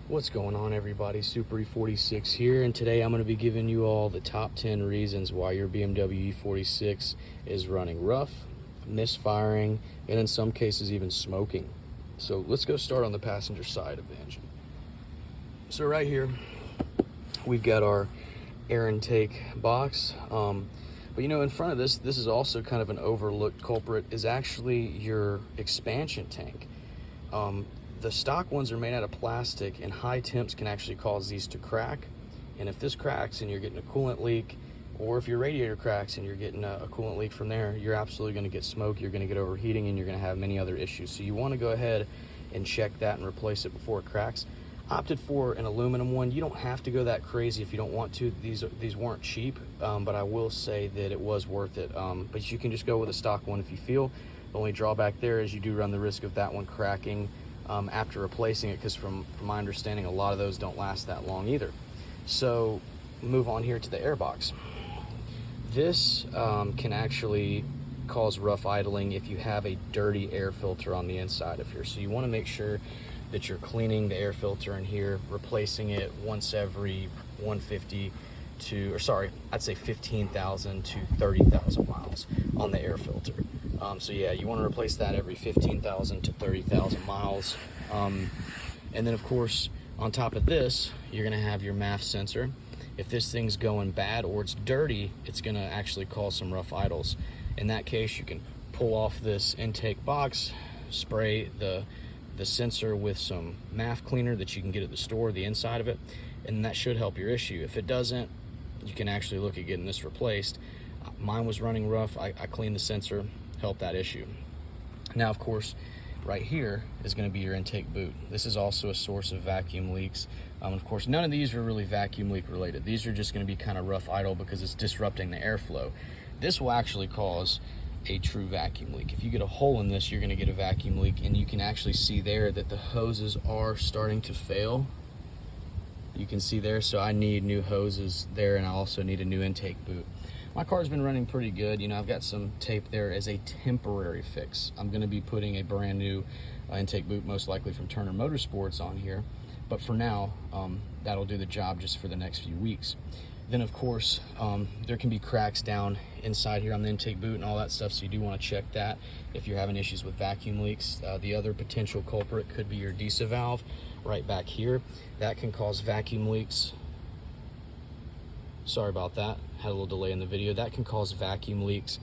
What's going on, everybody? Super E46 here, and today I'm going to be giving you all the top 10 reasons why your BMW E46 is running rough, misfiring, and in some cases even smoking. So let's go start on the passenger side of the engine. So right here we've got our air intake box, but you know, in front of this is also kind of an overlooked culprit, is actually your expansion tank. The stock ones are made out of plastic, and high temps can actually cause these to crack. And if this cracks and you're getting a coolant leak, or if your radiator cracks and you're getting a coolant leak from there, you're absolutely going to get smoke, you're going to get overheating, and you're going to have many other issues. So you want to go ahead and check that and replace it before it cracks. Opted for an aluminum one. You don't have to go that crazy if you don't want to. These weren't cheap, but I will say that it was worth it. But you can just go with a stock one if you feel. The only drawback there is you do run the risk of that one cracking after replacing it, because from my understanding, a lot of those don't last that long either. So move on here to the airbox. This can actually cause rough idling if you have a dirty air filter on the inside of here. So you want to make sure that you're cleaning the air filter in here, replacing it once every 150 to, or sorry, I'd say 15,000 to 30,000 miles on the air filter. So yeah, you want to replace that every 15,000 to 30,000 miles. And then of course, on top of this, you're going to have your MAF sensor. If this thing's going bad or it's dirty, it's going to actually cause some rough idles. In that case, you can pull off this intake box, spray the sensor with some MAF cleaner that you can get at the store, the inside of it, and that should help your issue. If it doesn't, you can actually look at getting this replaced. Mine was running rough. I cleaned the sensor, helped that issue. Now, of course, right here is going to be your intake boot. This is also a source of vacuum leaks. Of course, none of these are really vacuum leak related. These are just going to be kind of rough idle because it's disrupting the airflow. This will actually cause a true vacuum leak. If you get a hole in this, you're going to get a vacuum leak, and you can actually see there that the hoses are starting to fail. You can see there, so I need new hoses there, and I also need a new intake boot. My car's been running pretty good. You know, I've got some tape there as a temporary fix. I'm going to be putting a brand new intake boot, most likely from Turner Motorsports, on here, but for now, that'll do the job just for the next few weeks. Then of course, there can be cracks down inside here on the intake boot and all that stuff, so you do want to check that if you're having issues with vacuum leaks. The other potential culprit could be your DISA valve right back here. That can cause vacuum leaks. Sorry about that, had a little delay in the video. That can cause vacuum leaks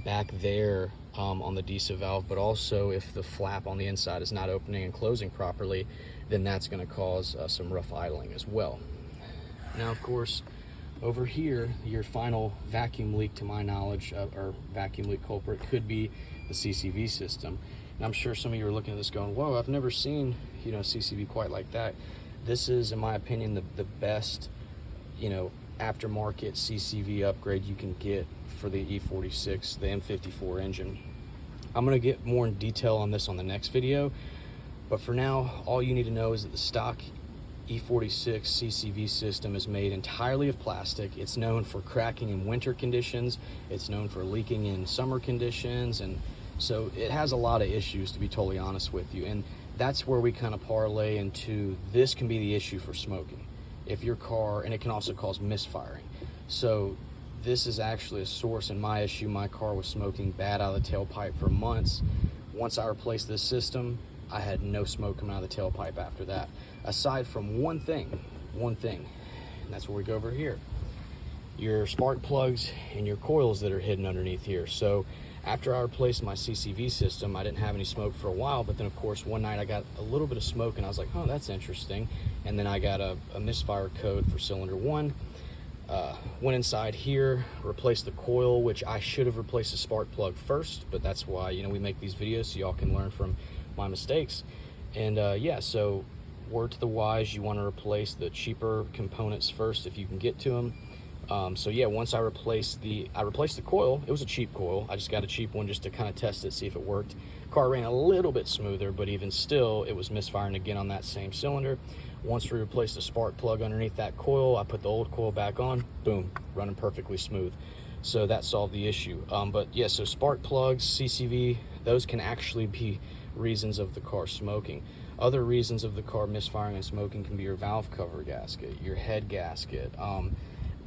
back there on the DISA valve, but also if the flap on the inside is not opening and closing properly, then that's going to cause some rough idling as well. Now, of course, over here, your final vacuum leak, to my knowledge, or vacuum leak culprit, could be the CCV system. And I'm sure some of you are looking at this going, whoa, I've never seen, you know, CCV quite like that. This is, in my opinion, the best, you know, aftermarket CCV upgrade you can get for the E46, the M54 engine. I'm going to get more in detail on this on the next video, but for now, all you need to know is that the stock E46 CCV system is made entirely of plastic. It's known for cracking in winter conditions. It's known for leaking in summer conditions, and so it has a lot of issues, to be totally honest with you. And that's where we kind of parlay into, this can be the issue for smoking. If your car, and it can also cause misfiring. So this is actually a source in my issue. My car was smoking bad out of the tailpipe for months. Once I replaced this system, I had no smoke coming out of the tailpipe after that, aside from one thing, and that's where we go over here. Your spark plugs and your coils that are hidden underneath here. So after I replaced my CCV system, I didn't have any smoke for a while, but then of course one night I got a little bit of smoke and I was like, oh, that's interesting. And then I got a misfire code for cylinder one. Went inside here, replaced the coil, which I should have replaced the spark plug first, but that's why, you know, we make these videos so y'all can learn from my mistakes. And yeah, so word to the wise, you want to replace the cheaper components first if you can get to them. So yeah, once I replaced the coil. It was a cheap coil. I just got a cheap one just to kind of test it, see if it worked. Car ran a little bit smoother, but even still, it was misfiring again on that same cylinder. Once we replaced the spark plug underneath that coil, I put the old coil back on, boom, running perfectly smooth. So that solved the issue. But yeah, so spark plugs, CCV, those can actually be reasons of the car smoking. Other reasons of the car misfiring and smoking can be your valve cover gasket, your head gasket.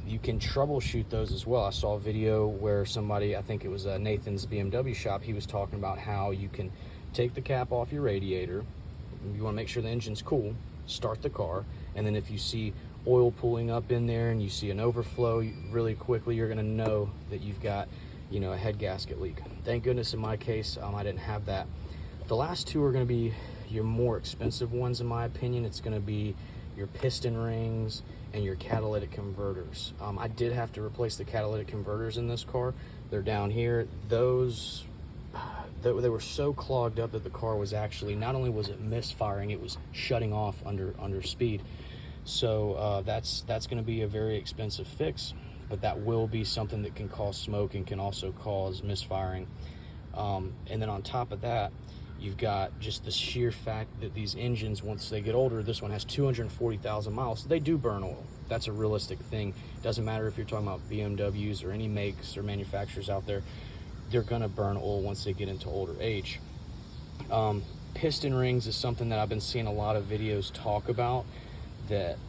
You can troubleshoot those as well. I saw a video where somebody, I think it was Nathan's BMW shop, he was talking about how you can take the cap off your radiator. You want to make sure the engine's cool, start the car, and then if you see oil pooling up in there and you see an overflow really quickly, you're going to know that you've got, you know, a head gasket leak. Thank goodness in my case, I didn't have that. The last two are going to be your more expensive ones in my opinion. It's going to be your piston rings and your catalytic converters. I did have to replace the catalytic converters in this car. They're down here. Those, they were so clogged up that the car was actually, not only was it misfiring, it was shutting off under speed. So that's going to be a very expensive fix, but that will be something that can cause smoke and can also cause misfiring. And then on top of that, you've got just the sheer fact that these engines, once they get older, this one has 240,000 miles, they do burn oil. That's a realistic thing. Doesn't matter if you're talking about BMWs or any makes or manufacturers out there, they're gonna burn oil once they get into older age. Piston rings is something that I've been seeing a lot of videos talk about,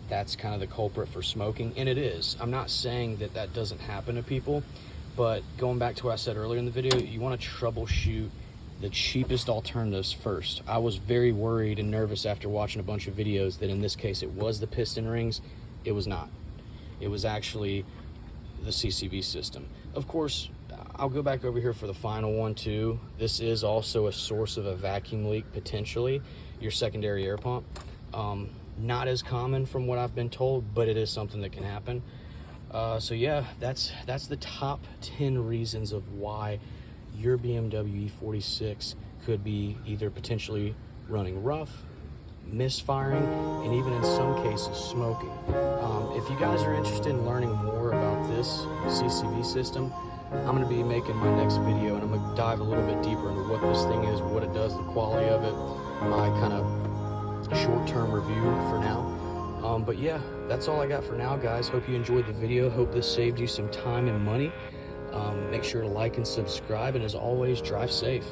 that's kind of the culprit for smoking, and it is. I'm not saying that that doesn't happen to people, but going back to what I said earlier in the video, you wanna troubleshoot the cheapest alternatives first. I was very worried and nervous after watching a bunch of videos that in this case it was the piston rings. It was not. It was actually the CCV system. Of course, I'll go back over here for the final one too. This is also a source of a vacuum leak, potentially, your secondary air pump. Not as common from what I've been told, but it is something that can happen. So yeah, that's the top 10 reasons of why your BMW E46 could be either potentially running rough, misfiring, and even in some cases smoking. If you guys are interested in learning more about this CCV system, I'm going to be making my next video and I'm going to dive a little bit deeper into what this thing is, what it does, the quality of it, my kind of short-term review for now. But yeah, that's all I got for now, guys. Hope you enjoyed the video. Hope this saved you some time and money. Make sure to like and subscribe, and as always, drive safe.